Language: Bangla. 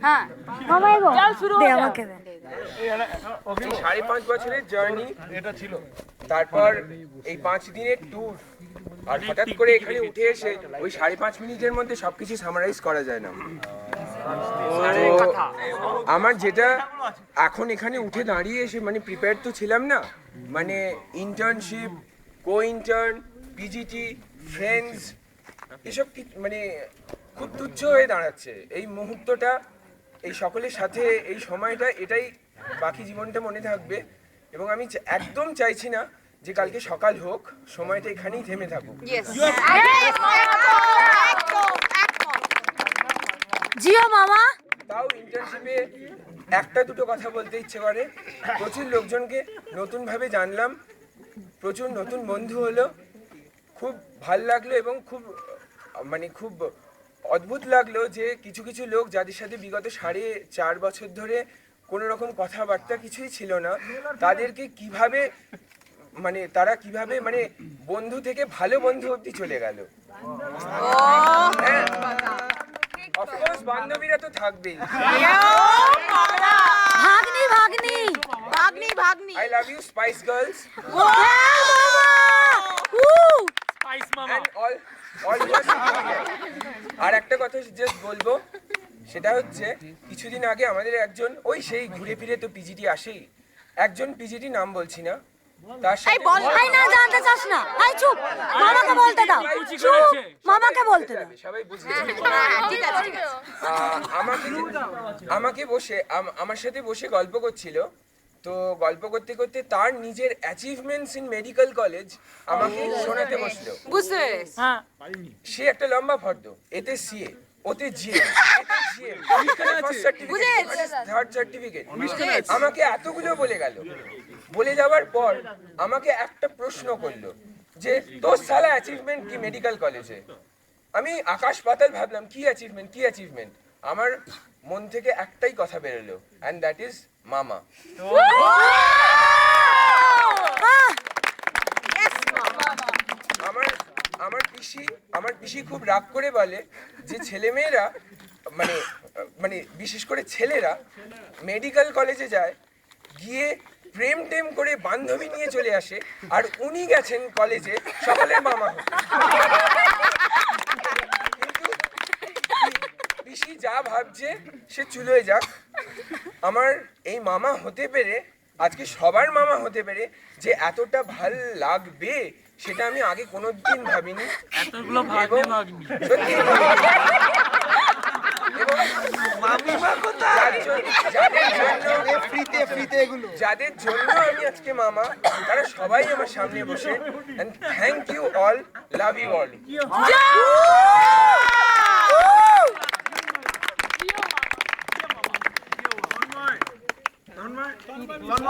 হ্যাঁ মামা এগো দে আমাকে দে। 5.5 বছরের জার্নি এটা ছিল, তারপর এই 5 দিনের ট্যুর, আর হঠাৎ করে এখানে উঠে এসে ওই 5.5 মিনিটের মধ্যে সবকিছু সামারাইজ করা যায় না। তো আমার যেটা এখন এখানে উঠে দাঁড়িয়ে এসে মানে প্রিপেয়ার তো ছিলাম না, মানে ইন্টার্নশিপ, কো ইন্টার্ন, পিজিটি, ফ্রেন্ডস, এসব মানে খুব তুচ্ছ হয়ে দাঁড়াচ্ছে এই মুহূর্তটা, এই সকলের সাথে এই সময়টা, এটাই বাকি জীবনটা মনে থাকবে। এবং আমি একদম চাইছি না যে কালকে সকাল হোক, সময়টা এখানেই থেমে থাকুক। জিও মামা। তাও ইন্টার্নশিপে একটা দুটো কথা বলতে ইচ্ছে করে। প্রচুর লোকজনকে নতুনভাবে জানলাম, প্রচুর নতুন বন্ধু হলো, খুব ভাল লাগলো এবং খুব অদ্ভুত লাগলো যে কিছু কিছু লোক যাদের সাথে বিগত 4.5 বছর ধরে কোনো রকম কথাবার্তা কিছুই ছিল না, তাদেরকে কিভাবে তারা কিভাবে বন্ধু থেকে ভালো বন্ধু অবধি চলে গেল। অফকোর্স বান্ধবীরা তো থাকবেই। ভাগ্নি ভাগ্নি ভাগ্নি ভাগ্নি I love you spice girls and all your certificate. আর একটা কথা জাস্ট বলবো, সেটা হচ্ছে কিছুদিন আগে আমাদের একজন, ওই সেই ঘুরে ফিরে তো পিজিটি আসেই, একজন পিজিটি নাম বলছি না, তার সাথে ভাই না জানতে চাস না, ভাই চুপ, মামাকে বলতে দাও, চুপ, মামাকে বলতে দাও। সবাই বুঝবে। ঠিক আছে ঠিক আছে আমাকে বসে আমার সাথে বসে গল্প করছিল, তো গল্প করতে করতে তার নিজের অ্যাচিভমেন্টস ইন মেডিকেল কলেজ আমাকে শোনাতে বসলো। বুঝতে পেরেছি। সে একটা লম্বা ফর্দ, এতে সিএ, ওতে জিএ, থার্ড সার্টিফিকেট, আমাকে এতগুলো বলে গেল। বলে যাওয়ার পর আমাকে একটা প্রশ্ন করলো যে তোর সালা অ্যাচিভমেন্ট কি মেডিকেল কলেজে? আমি আকাশ পাতাল ভাবলাম কি অ্যাচিভমেন্ট। আমার মন থেকে একটাই কথা বেরোলো, অ্যান্ড দ্যাট ইজ মামা। আমার পিসি খুব রাগ করে বলে যে ছেলেমেয়েরা বিশেষ করে ছেলেরা মেডিকেল কলেজে যায়, গিয়ে প্রেম টেম করে বান্ধবী নিয়ে চলে আসে, আর উনি গেছেন কলেজে সকলের মামা হতে। কিন্তু পিসি যা ভাবছে সে চুলোয় যাক, আমার এই মামা হতে পেরে, আজকে সবার মামা হতে পেরে যে এতটা ভাল লাগবে সেটা আমি আগে কোনোদিন ভাবিনি। এতগুলো ভাগ্নি ভাগ্নি সত্যি যাদের জন্য আমি আজকে মামা, তারা সবাই আমার সামনে বসে, and thank you all, love you all.